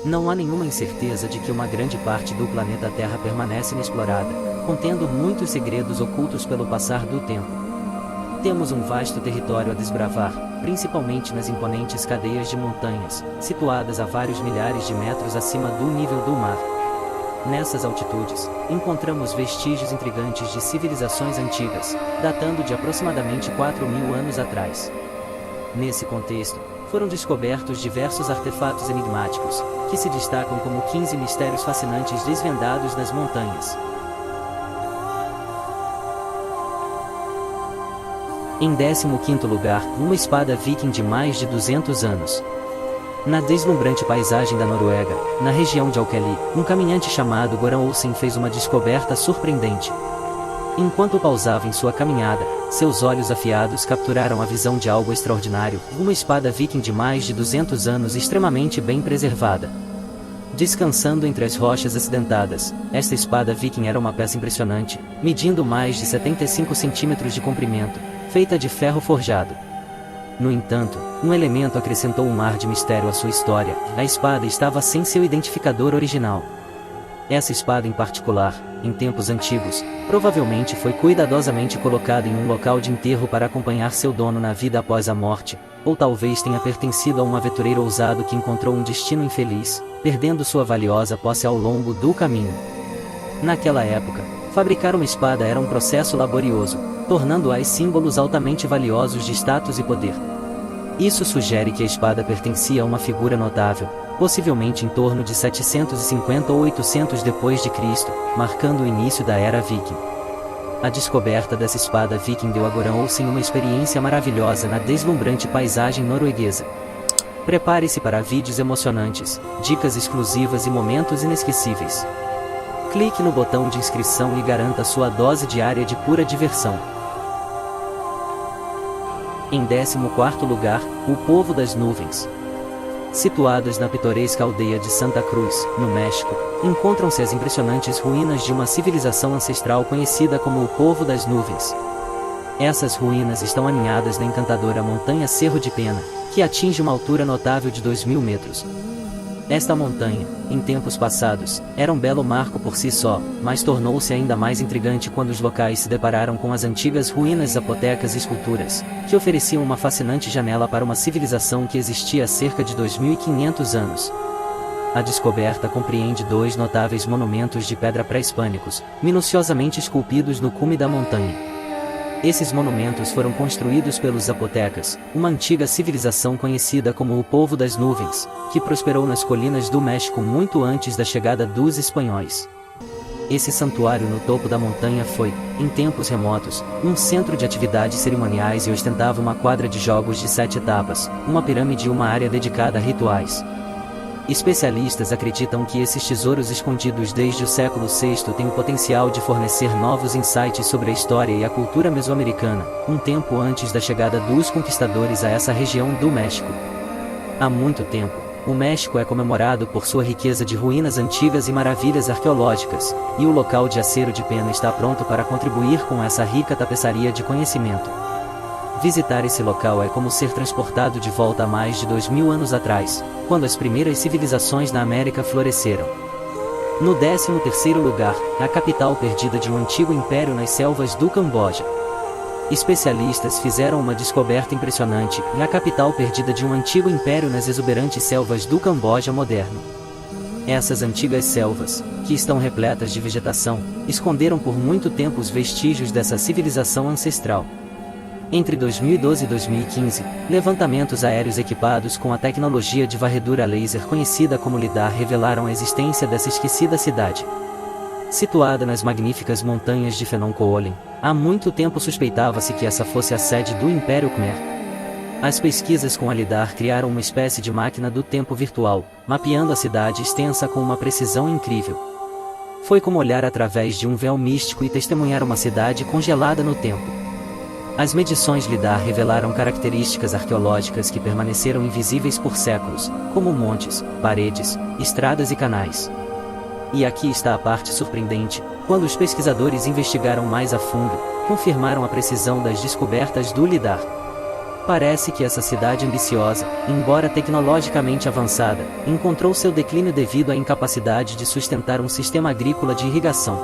Não há nenhuma incerteza de que uma grande parte do planeta Terra permanece inexplorada, contendo muitos segredos ocultos pelo passar do tempo. Temos um vasto território a desbravar, principalmente nas imponentes cadeias de montanhas, situadas a vários milhares de metros acima do nível do mar. Nessas altitudes, encontramos vestígios intrigantes de civilizações antigas, datando de aproximadamente 4.000 anos atrás. Nesse contexto, foram descobertos diversos artefatos enigmáticos, que se destacam como 15 mistérios fascinantes desvendados nas montanhas. Em 15º lugar, uma espada viking de mais de 200 anos. Na deslumbrante paisagem da Noruega, na região de Alkali, um caminhante chamado Goran Olsen fez uma descoberta surpreendente. Enquanto pausava em sua caminhada, seus olhos afiados capturaram a visão de algo extraordinário, uma espada viking de mais de 200 anos extremamente bem preservada. Descansando entre as rochas acidentadas, esta espada viking era uma peça impressionante, medindo mais de 75 centímetros de comprimento, feita de ferro forjado. No entanto, um elemento acrescentou um ar de mistério à sua história: a espada estava sem seu identificador original. Essa espada em particular, em tempos antigos, provavelmente foi cuidadosamente colocada em um local de enterro para acompanhar seu dono na vida após a morte, ou talvez tenha pertencido a um aventureiro ousado que encontrou um destino infeliz, perdendo sua valiosa posse ao longo do caminho. Naquela época, fabricar uma espada era um processo laborioso, tornando-a símbolos altamente valiosos de status e poder. Isso sugere que a espada pertencia a uma figura notável, possivelmente em torno de 750 ou 800 depois de Cristo, marcando o início da Era Viking. A descoberta dessa espada viking deu a Goran Olsen uma experiência maravilhosa na deslumbrante paisagem norueguesa. Prepare-se para vídeos emocionantes, dicas exclusivas e momentos inesquecíveis. Clique no botão de inscrição e garanta sua dose diária de pura diversão. Em 14º lugar, o Povo das Nuvens. Situadas na pitoresca aldeia de Santa Cruz, no México, encontram-se as impressionantes ruínas de uma civilização ancestral conhecida como o Povo das Nuvens. Essas ruínas estão aninhadas na encantadora montanha Cerro de Pena, que atinge uma altura notável de 2.000 metros. Esta montanha, em tempos passados, era um belo marco por si só, mas tornou-se ainda mais intrigante quando os locais se depararam com as antigas ruínas zapotecas e esculturas, que ofereciam uma fascinante janela para uma civilização que existia há cerca de 2.500 anos. A descoberta compreende 2 notáveis monumentos de pedra pré-hispânicos, minuciosamente esculpidos no cume da montanha. Esses monumentos foram construídos pelos zapotecas, uma antiga civilização conhecida como o Povo das Nuvens, que prosperou nas colinas do México muito antes da chegada dos espanhóis. Esse santuário no topo da montanha foi, em tempos remotos, um centro de atividades cerimoniais e ostentava uma quadra de jogos de 7 etapas, uma pirâmide e uma área dedicada a rituais. Especialistas acreditam que esses tesouros escondidos desde o século VI têm o potencial de fornecer novos insights sobre a história e a cultura mesoamericana, um tempo antes da chegada dos conquistadores a essa região do México. Há muito tempo, o México é comemorado por sua riqueza de ruínas antigas e maravilhas arqueológicas, e o local de Cerro de Pena está pronto para contribuir com essa rica tapeçaria de conhecimento. Visitar esse local é como ser transportado de volta a mais de 2.000 anos atrás, quando as primeiras civilizações na América floresceram. No 13º lugar, a capital perdida de um antigo império nas selvas do Camboja. Especialistas fizeram uma descoberta impressionante: a capital perdida de um antigo império nas exuberantes selvas do Camboja moderno. Essas antigas selvas, que estão repletas de vegetação, esconderam por muito tempo os vestígios dessa civilização ancestral. Entre 2012 e 2015, levantamentos aéreos equipados com a tecnologia de varredura laser conhecida como LIDAR revelaram a existência dessa esquecida cidade. Situada nas magníficas montanhas de Phnom Kolen, há muito tempo suspeitava-se que essa fosse a sede do Império Khmer. As pesquisas com a LIDAR criaram uma espécie de máquina do tempo virtual, mapeando a cidade extensa com uma precisão incrível. Foi como olhar através de um véu místico e testemunhar uma cidade congelada no tempo. As medições LIDAR revelaram características arqueológicas que permaneceram invisíveis por séculos, como montes, paredes, estradas e canais. E aqui está a parte surpreendente: quando os pesquisadores investigaram mais a fundo, confirmaram a precisão das descobertas do LIDAR. Parece que essa cidade ambiciosa, embora tecnologicamente avançada, encontrou seu declínio devido à incapacidade de sustentar um sistema agrícola de irrigação.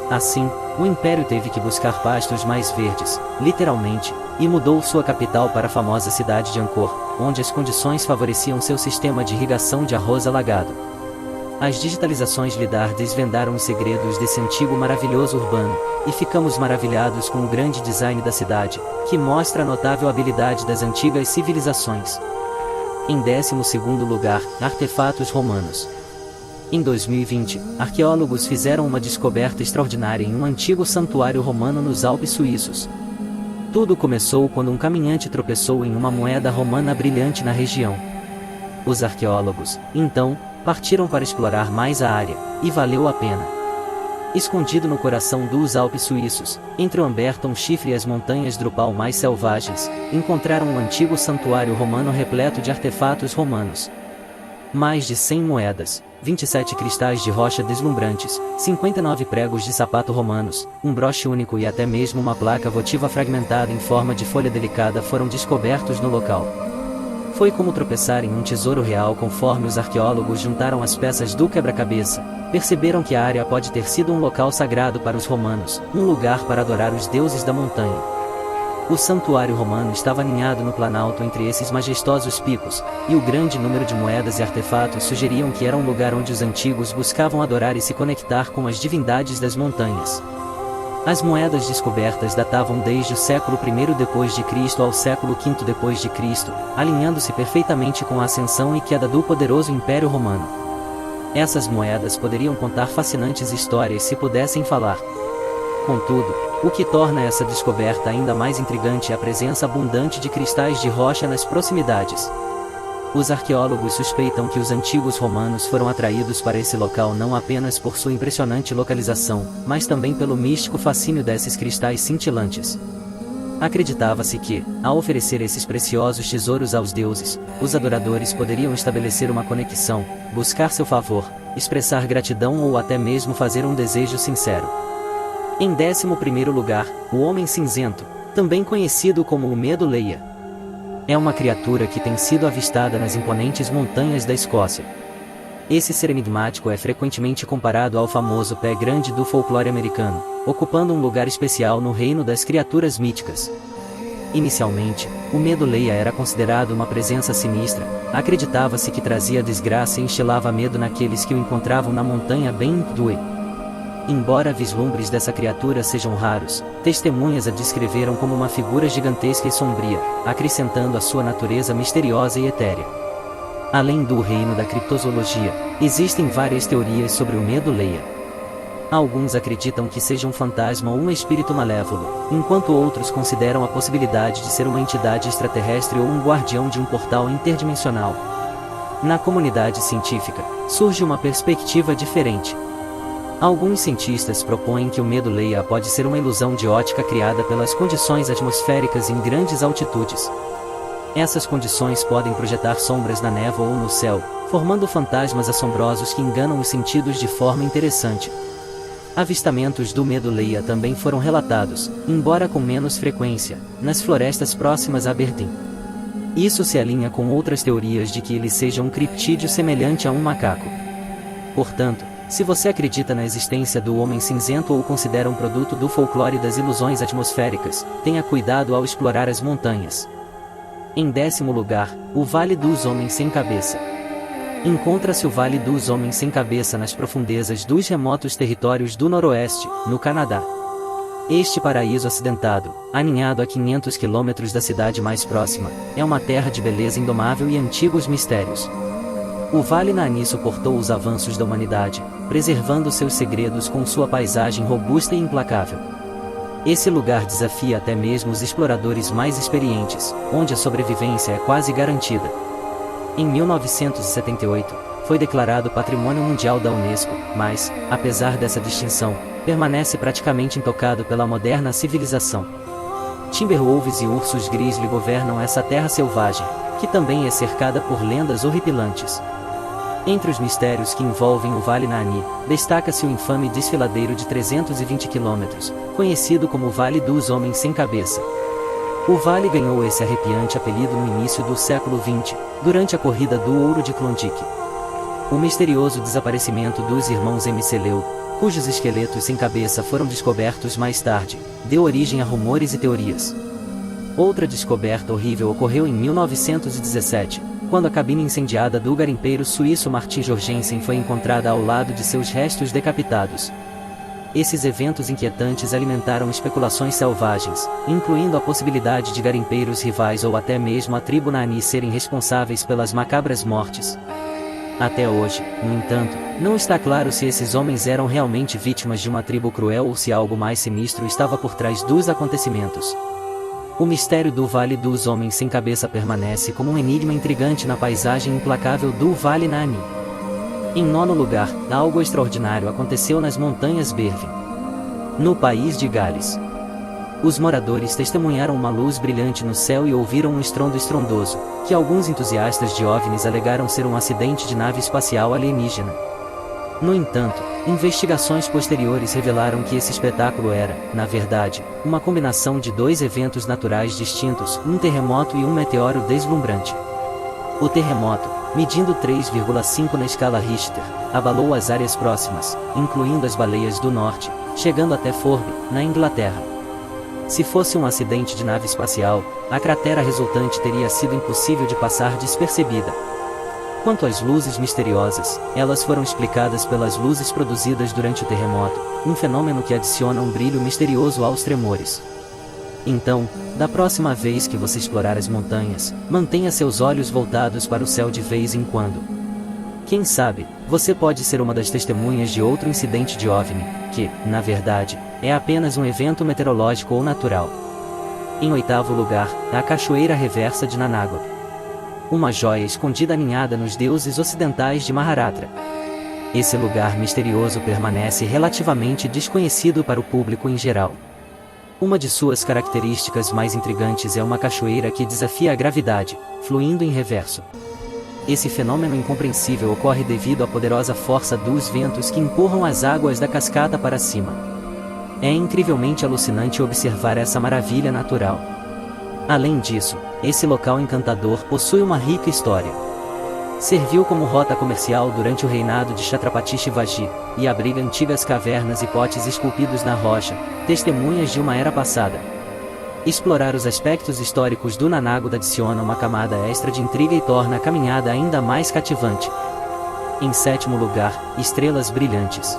Assim, o Império teve que buscar pastos mais verdes, literalmente, e mudou sua capital para a famosa cidade de Angkor, onde as condições favoreciam seu sistema de irrigação de arroz alagado. As digitalizações lidar desvendaram os segredos desse antigo maravilhoso urbano, e ficamos maravilhados com o grande design da cidade, que mostra a notável habilidade das antigas civilizações. Em 12º lugar, artefatos romanos. Em 2020, arqueólogos fizeram uma descoberta extraordinária em um antigo santuário romano nos Alpes suíços. Tudo começou quando um caminhante tropeçou em uma moeda romana brilhante na região. Os arqueólogos, então, partiram para explorar mais a área, e valeu a pena. Escondido no coração dos Alpes suíços, entre o Amberton Chifre e as montanhas Drupal mais selvagens, encontraram um antigo santuário romano repleto de artefatos romanos. Mais de 100 moedas, 27 cristais de rocha deslumbrantes, 59 pregos de sapato romanos, um broche único e até mesmo uma placa votiva fragmentada em forma de folha delicada foram descobertos no local. Foi como tropeçar em um tesouro real. Conforme os arqueólogos juntaram as peças do quebra-cabeça, perceberam que a área pode ter sido um local sagrado para os romanos, um lugar para adorar os deuses da montanha. O santuário romano estava aninhado no planalto entre esses majestosos picos, e o grande número de moedas e artefatos sugeriam que era um lugar onde os antigos buscavam adorar e se conectar com as divindades das montanhas. As moedas descobertas datavam desde o século I d.C. ao século V d.C., alinhando-se perfeitamente com a ascensão e queda do poderoso Império Romano. Essas moedas poderiam contar fascinantes histórias se pudessem falar. Contudo, o que torna essa descoberta ainda mais intrigante é a presença abundante de cristais de rocha nas proximidades. Os arqueólogos suspeitam que os antigos romanos foram atraídos para esse local não apenas por sua impressionante localização, mas também pelo místico fascínio desses cristais cintilantes. Acreditava-se que, ao oferecer esses preciosos tesouros aos deuses, os adoradores poderiam estabelecer uma conexão, buscar seu favor, expressar gratidão ou até mesmo fazer um desejo sincero. Em 11º lugar, o Homem Cinzento, também conhecido como o Medo-Leia. É uma criatura que tem sido avistada nas imponentes montanhas da Escócia. Esse ser enigmático é frequentemente comparado ao famoso pé grande do folclore americano, ocupando um lugar especial no reino das criaturas míticas. Inicialmente, o Medo-Leia era considerado uma presença sinistra, acreditava-se que trazia desgraça e instilava medo naqueles que o encontravam na montanha Ben-Due. Embora vislumbres dessa criatura sejam raros, testemunhas a descreveram como uma figura gigantesca e sombria, acrescentando a sua natureza misteriosa e etérea. Além do reino da criptozoologia, existem várias teorias sobre o Medo-Leia. Alguns acreditam que seja um fantasma ou um espírito malévolo, enquanto outros consideram a possibilidade de ser uma entidade extraterrestre ou um guardião de um portal interdimensional. Na comunidade científica, surge uma perspectiva diferente. Alguns cientistas propõem que o Medo-Leia pode ser uma ilusão de ótica criada pelas condições atmosféricas em grandes altitudes. Essas condições podem projetar sombras na névoa ou no céu, formando fantasmas assombrosos que enganam os sentidos de forma interessante. Avistamentos do Medo-Leia também foram relatados, embora com menos frequência, nas florestas próximas a Aberdeen. Isso se alinha com outras teorias de que ele seja um criptídeo semelhante a um macaco. Portanto, se você acredita na existência do Homem Cinzento ou o considera um produto do folclore das ilusões atmosféricas, tenha cuidado ao explorar as montanhas. Em 10º lugar, o Vale dos Homens Sem Cabeça. Encontra-se o Vale dos Homens Sem Cabeça nas profundezas dos remotos territórios do Noroeste, no Canadá. Este paraíso acidentado, aninhado a 500 quilômetros da cidade mais próxima, é uma terra de beleza indomável e antigos mistérios. O Vale Nani suportou os avanços da humanidade, preservando seus segredos com sua paisagem robusta e implacável. Esse lugar desafia até mesmo os exploradores mais experientes, onde a sobrevivência é quase garantida. Em 1978, foi declarado Patrimônio Mundial da Unesco, mas, apesar dessa distinção, permanece praticamente intocado pela moderna civilização. Timberwolves e ursos grizzly governam essa terra selvagem, que também é cercada por lendas horripilantes. Entre os mistérios que envolvem o Vale Nani, destaca-se o infame desfiladeiro de 320 quilômetros, conhecido como Vale dos Homens Sem Cabeça. O vale ganhou esse arrepiante apelido no início do século XX, durante a corrida do ouro de Klondike. O misterioso desaparecimento dos irmãos Mceleucid, cujos esqueletos sem cabeça foram descobertos mais tarde, deu origem a rumores e teorias. Outra descoberta horrível ocorreu em 1917, quando a cabine incendiada do garimpeiro suíço Martin Jorgensen foi encontrada ao lado de seus restos decapitados. Esses eventos inquietantes alimentaram especulações selvagens, incluindo a possibilidade de garimpeiros rivais ou até mesmo a tribo Nani serem responsáveis pelas macabras mortes. Até hoje, no entanto, não está claro se esses homens eram realmente vítimas de uma tribo cruel ou se algo mais sinistro estava por trás dos acontecimentos. O mistério do Vale dos Homens Sem Cabeça permanece como um enigma intrigante na paisagem implacável do Vale Nani. Em nono lugar, algo extraordinário aconteceu nas Montanhas Bervin, no país de Gales. Os moradores testemunharam uma luz brilhante no céu e ouviram um estrondo estrondoso, que alguns entusiastas de OVNIs alegaram ser um acidente de nave espacial alienígena. No entanto, investigações posteriores revelaram que esse espetáculo era, na verdade, uma combinação de dois eventos naturais distintos, um terremoto e um meteoro deslumbrante. O terremoto, medindo 3,5 na escala Richter, abalou as áreas próximas, incluindo as Baleias do Norte, chegando até Formby, na Inglaterra. Se fosse um acidente de nave espacial, a cratera resultante teria sido impossível de passar despercebida. Quanto às luzes misteriosas, elas foram explicadas pelas luzes produzidas durante o terremoto, um fenômeno que adiciona um brilho misterioso aos tremores. Então, da próxima vez que você explorar as montanhas, mantenha seus olhos voltados para o céu de vez em quando. Quem sabe, você pode ser uma das testemunhas de outro incidente de OVNI, que, na verdade, é apenas um evento meteorológico ou natural. Em oitavo lugar, a Cachoeira Reversa de Nanagua. Uma joia escondida aninhada nos deuses ocidentais de Maharashtra. Esse lugar misterioso permanece relativamente desconhecido para o público em geral. Uma de suas características mais intrigantes é uma cachoeira que desafia a gravidade, fluindo em reverso. Esse fenômeno incompreensível ocorre devido à poderosa força dos ventos que empurram as águas da cascata para cima. É incrivelmente alucinante observar essa maravilha natural. Além disso, esse local encantador possui uma rica história. Serviu como rota comercial durante o reinado de Chhatrapati Shivaji, e abriga antigas cavernas e potes esculpidos na rocha, testemunhas de uma era passada. Explorar os aspectos históricos do Nanagua adiciona uma camada extra de intriga e torna a caminhada ainda mais cativante. Em sétimo lugar, estrelas brilhantes.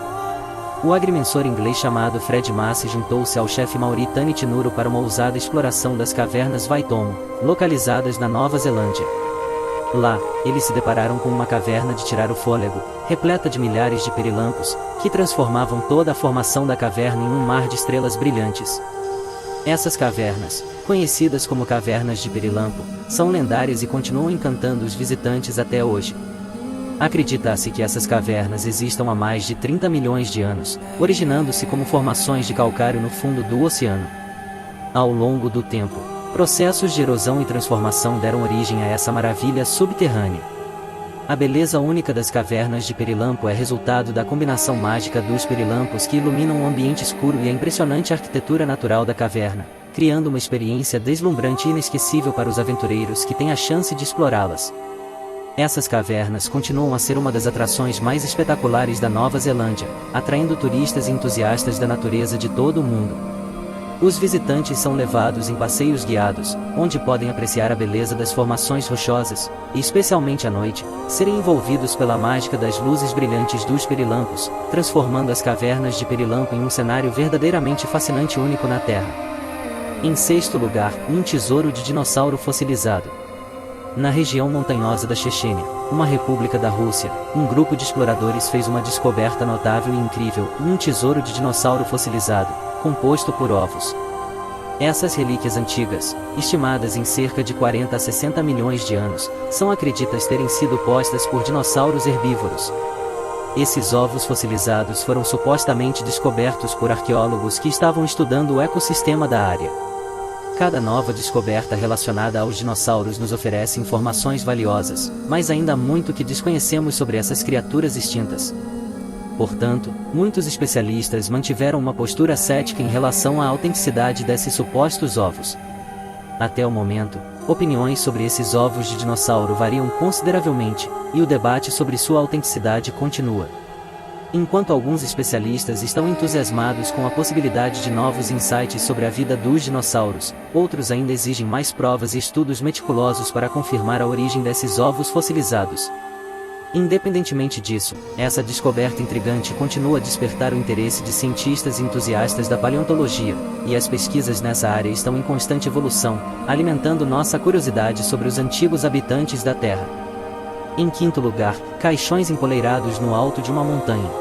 O agrimensor inglês chamado Fred Massey juntou-se ao chefe maori Tanit Nuru para uma ousada exploração das cavernas Waitomo, localizadas na Nova Zelândia. Lá, eles se depararam com uma caverna de tirar o fôlego, repleta de milhares de pirilampos, que transformavam toda a formação da caverna em um mar de estrelas brilhantes. Essas cavernas, conhecidas como cavernas de Pirilampo, são lendárias e continuam encantando os visitantes até hoje. Acredita-se que essas cavernas existam há mais de 30 milhões de anos, originando-se como formações de calcário no fundo do oceano. Ao longo do tempo, processos de erosão e transformação deram origem a essa maravilha subterrânea. A beleza única das cavernas de Pirilampo é resultado da combinação mágica dos pirilampos que iluminam um ambiente escuro e a impressionante arquitetura natural da caverna, criando uma experiência deslumbrante e inesquecível para os aventureiros que têm a chance de explorá-las. Essas cavernas continuam a ser uma das atrações mais espetaculares da Nova Zelândia, atraindo turistas e entusiastas da natureza de todo o mundo. Os visitantes são levados em passeios guiados, onde podem apreciar a beleza das formações rochosas, e especialmente à noite, serem envolvidos pela mágica das luzes brilhantes dos pirilampos, transformando as cavernas de Pirilampo em um cenário verdadeiramente fascinante e único na Terra. Em sexto lugar, um tesouro de dinossauro fossilizado. Na região montanhosa da Chechênia, uma república da Rússia, um grupo de exploradores fez uma descoberta notável e incrível, um tesouro de dinossauro fossilizado, composto por ovos. Essas relíquias antigas, estimadas em cerca de 40 a 60 milhões de anos, são acreditas terem sido postas por dinossauros herbívoros. Esses ovos fossilizados foram supostamente descobertos por arqueólogos que estavam estudando o ecossistema da área. Cada nova descoberta relacionada aos dinossauros nos oferece informações valiosas, mas ainda há muito que desconhecemos sobre essas criaturas extintas. Portanto, muitos especialistas mantiveram uma postura cética em relação à autenticidade desses supostos ovos. Até o momento, opiniões sobre esses ovos de dinossauro variam consideravelmente, e o debate sobre sua autenticidade continua. Enquanto alguns especialistas estão entusiasmados com a possibilidade de novos insights sobre a vida dos dinossauros, outros ainda exigem mais provas e estudos meticulosos para confirmar a origem desses ovos fossilizados. Independentemente disso, essa descoberta intrigante continua a despertar o interesse de cientistas e entusiastas da paleontologia, e as pesquisas nessa área estão em constante evolução, alimentando nossa curiosidade sobre os antigos habitantes da Terra. Em quinto lugar, caixões empoleirados no alto de uma montanha.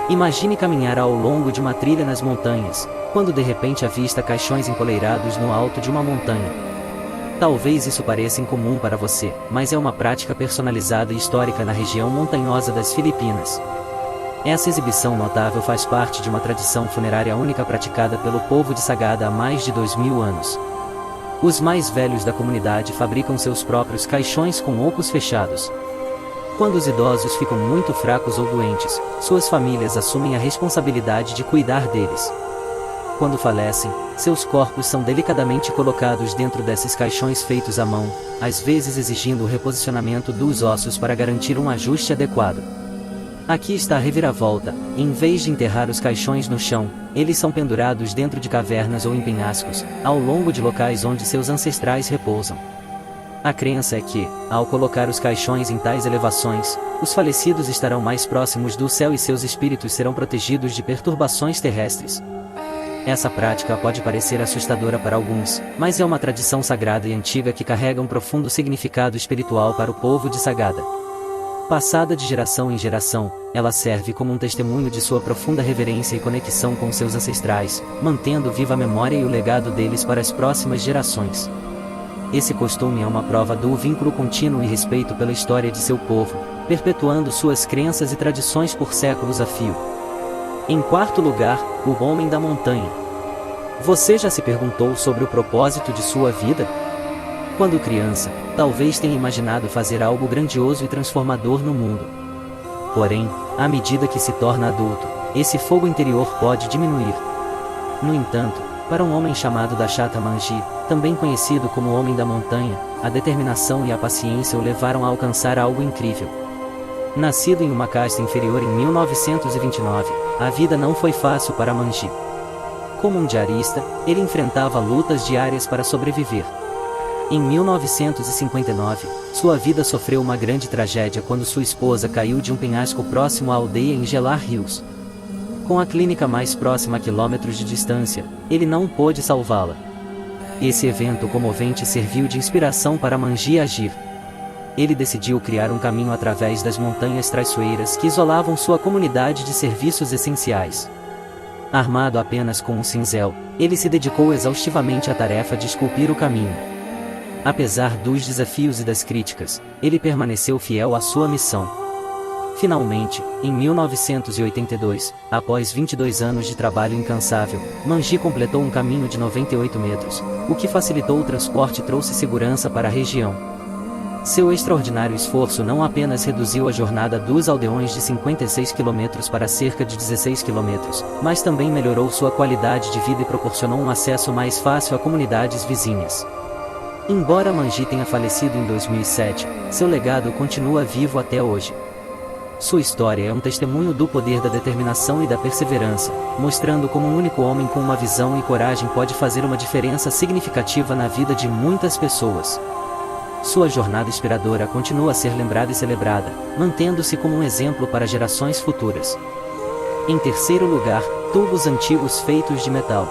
Imagine caminhar ao longo de uma trilha nas montanhas, quando de repente avista caixões empoleirados no alto de uma montanha. Talvez isso pareça incomum para você, mas é uma prática personalizada e histórica na região montanhosa das Filipinas. Essa exibição notável faz parte de uma tradição funerária única praticada pelo povo de Sagada há mais de 2000 anos. Os mais velhos da comunidade fabricam seus próprios caixões com ocos fechados. Quando os idosos ficam muito fracos ou doentes, suas famílias assumem a responsabilidade de cuidar deles. Quando falecem, seus corpos são delicadamente colocados dentro desses caixões feitos à mão, às vezes exigindo o reposicionamento dos ossos para garantir um ajuste adequado. Aqui está a reviravolta: em vez de enterrar os caixões no chão, eles são pendurados dentro de cavernas ou em penhascos, ao longo de locais onde seus ancestrais repousam. A crença é que, ao colocar os caixões em tais elevações, os falecidos estarão mais próximos do céu e seus espíritos serão protegidos de perturbações terrestres. Essa prática pode parecer assustadora para alguns, mas é uma tradição sagrada e antiga que carrega um profundo significado espiritual para o povo de Sagada. Passada de geração em geração, ela serve como um testemunho de sua profunda reverência e conexão com seus ancestrais, mantendo viva a memória e o legado deles para as próximas gerações. Esse costume é uma prova do vínculo contínuo e respeito pela história de seu povo, perpetuando suas crenças e tradições por séculos a fio. Em quarto lugar, o homem da montanha. Você já se perguntou sobre o propósito de sua vida? Quando criança, talvez tenha imaginado fazer algo grandioso e transformador no mundo. Porém, à medida que se torna adulto, esse fogo interior pode diminuir. No entanto, para um homem chamado Dashata Manji, também conhecido como o Homem da Montanha, a determinação e a paciência o levaram a alcançar algo incrível. Nascido em uma casta inferior em 1929, a vida não foi fácil para Manji. Como um diarista, ele enfrentava lutas diárias para sobreviver. Em 1959, sua vida sofreu uma grande tragédia quando sua esposa caiu de um penhasco próximo à aldeia em Gelar Hills. Com a clínica mais próxima a quilômetros de distância, ele não pôde salvá-la. Esse evento comovente serviu de inspiração para Manji agir. Ele decidiu criar um caminho através das montanhas traiçoeiras que isolavam sua comunidade de serviços essenciais. Armado apenas com um cinzel, ele se dedicou exaustivamente à tarefa de esculpir o caminho. Apesar dos desafios e das críticas, ele permaneceu fiel à sua missão. Finalmente, em 1982, após 22 anos de trabalho incansável, Manji completou um caminho de 98 metros, o que facilitou o transporte e trouxe segurança para a região. Seu extraordinário esforço não apenas reduziu a jornada dos aldeões de 56 km para cerca de 16 km, mas também melhorou sua qualidade de vida e proporcionou um acesso mais fácil a comunidades vizinhas. Embora Manji tenha falecido em 2007, seu legado continua vivo até hoje. Sua história é um testemunho do poder da determinação e da perseverança, mostrando como um único homem com uma visão e coragem pode fazer uma diferença significativa na vida de muitas pessoas. Sua jornada inspiradora continua a ser lembrada e celebrada, mantendo-se como um exemplo para gerações futuras. Em terceiro lugar, tubos antigos feitos de metal.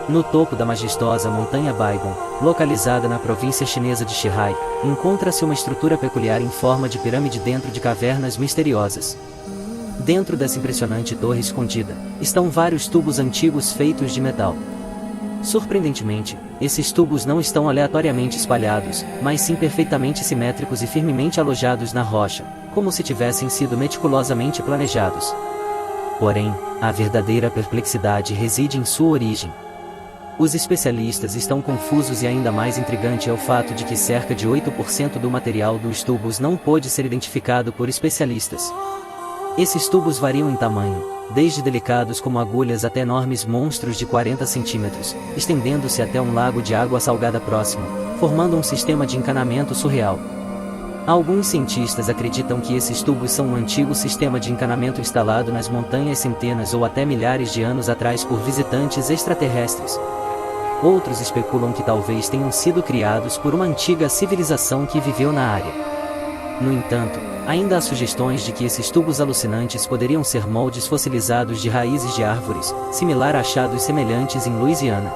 No topo da majestosa montanha Baigon, localizada na província chinesa de Zhejiang, encontra-se uma estrutura peculiar em forma de pirâmide dentro de cavernas misteriosas. Dentro dessa impressionante torre escondida, estão vários tubos antigos feitos de metal. Surpreendentemente, esses tubos não estão aleatoriamente espalhados, mas sim perfeitamente simétricos e firmemente alojados na rocha, como se tivessem sido meticulosamente planejados. Porém, a verdadeira perplexidade reside em sua origem. Os especialistas estão confusos e ainda mais intrigante é o fato de que cerca de 8% do material dos tubos não pôde ser identificado por especialistas. Esses tubos variam em tamanho, desde delicados como agulhas até enormes monstros de 40 centímetros, estendendo-se até um lago de água salgada próximo, formando um sistema de encanamento surreal. Alguns cientistas acreditam que esses tubos são um antigo sistema de encanamento instalado nas montanhas centenas ou até milhares de anos atrás por visitantes extraterrestres. Outros especulam que talvez tenham sido criados por uma antiga civilização que viveu na área. No entanto, ainda há sugestões de que esses tubos alucinantes poderiam ser moldes fossilizados de raízes de árvores, similar a achados semelhantes em Louisiana.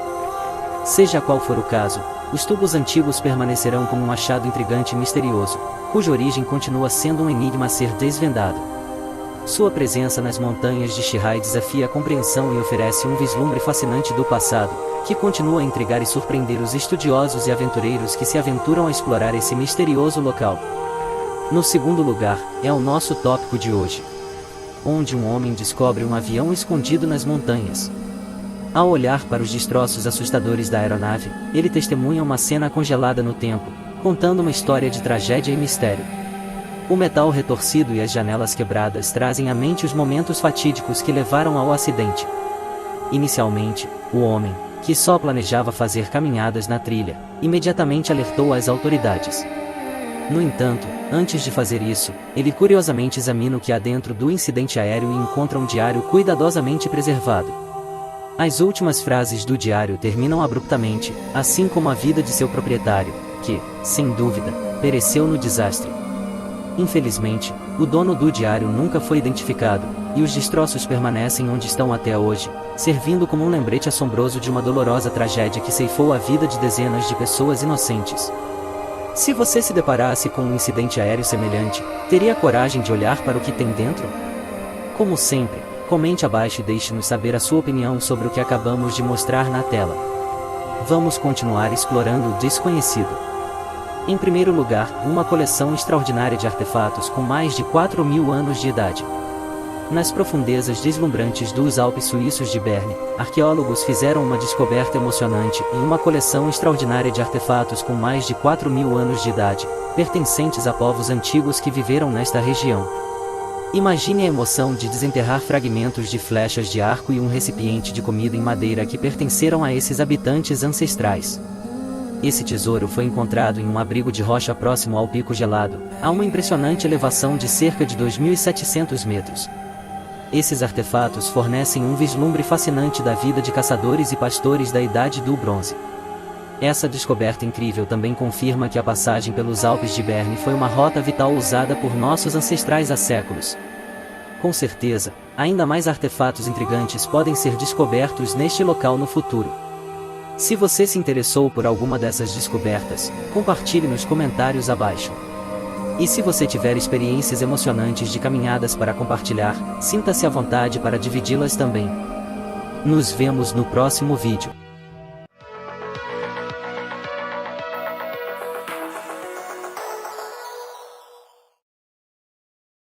Seja qual for o caso, os tubos antigos permanecerão como um achado intrigante e misterioso, cuja origem continua sendo um enigma a ser desvendado. Sua presença nas montanhas de Shihai desafia a compreensão e oferece um vislumbre fascinante do passado, que continua a intrigar e surpreender os estudiosos e aventureiros que se aventuram a explorar esse misterioso local. No segundo lugar, é o nosso tópico de hoje, onde um homem descobre um avião escondido nas montanhas. Ao olhar para os destroços assustadores da aeronave, ele testemunha uma cena congelada no tempo, contando uma história de tragédia e mistério. O metal retorcido e as janelas quebradas trazem à mente os momentos fatídicos que levaram ao acidente. Inicialmente, o homem, que só planejava fazer caminhadas na trilha, imediatamente alertou as autoridades. No entanto, antes de fazer isso, ele curiosamente examina o que há dentro do incidente aéreo e encontra um diário cuidadosamente preservado. As últimas frases do diário terminam abruptamente, assim como a vida de seu proprietário, que, sem dúvida, pereceu no desastre. Infelizmente, o dono do diário nunca foi identificado, e os destroços permanecem onde estão até hoje, servindo como um lembrete assombroso de uma dolorosa tragédia que ceifou a vida de dezenas de pessoas inocentes. Se você se deparasse com um incidente aéreo semelhante, teria coragem de olhar para o que tem dentro? Como sempre, comente abaixo e deixe-nos saber a sua opinião sobre o que acabamos de mostrar na tela. Vamos continuar explorando o desconhecido. Em primeiro lugar, uma coleção extraordinária de artefatos com mais de 4.000 anos de idade. Nas profundezas deslumbrantes dos Alpes suíços de Berne, arqueólogos fizeram uma descoberta emocionante em uma coleção extraordinária de artefatos com mais de 4.000 anos de idade, pertencentes a povos antigos que viveram nesta região. Imagine a emoção de desenterrar fragmentos de flechas de arco e um recipiente de comida em madeira que pertenceram a esses habitantes ancestrais. Esse tesouro foi encontrado em um abrigo de rocha próximo ao Pico Gelado, a uma impressionante elevação de cerca de 2.700 metros. Esses artefatos fornecem um vislumbre fascinante da vida de caçadores e pastores da Idade do Bronze. Essa descoberta incrível também confirma que a passagem pelos Alpes de Berne foi uma rota vital usada por nossos ancestrais há séculos. Com certeza, ainda mais artefatos intrigantes podem ser descobertos neste local no futuro. Se você se interessou por alguma dessas descobertas, compartilhe nos comentários abaixo. E se você tiver experiências emocionantes de caminhadas para compartilhar, sinta-se à vontade para dividi-las também. Nos vemos no próximo vídeo.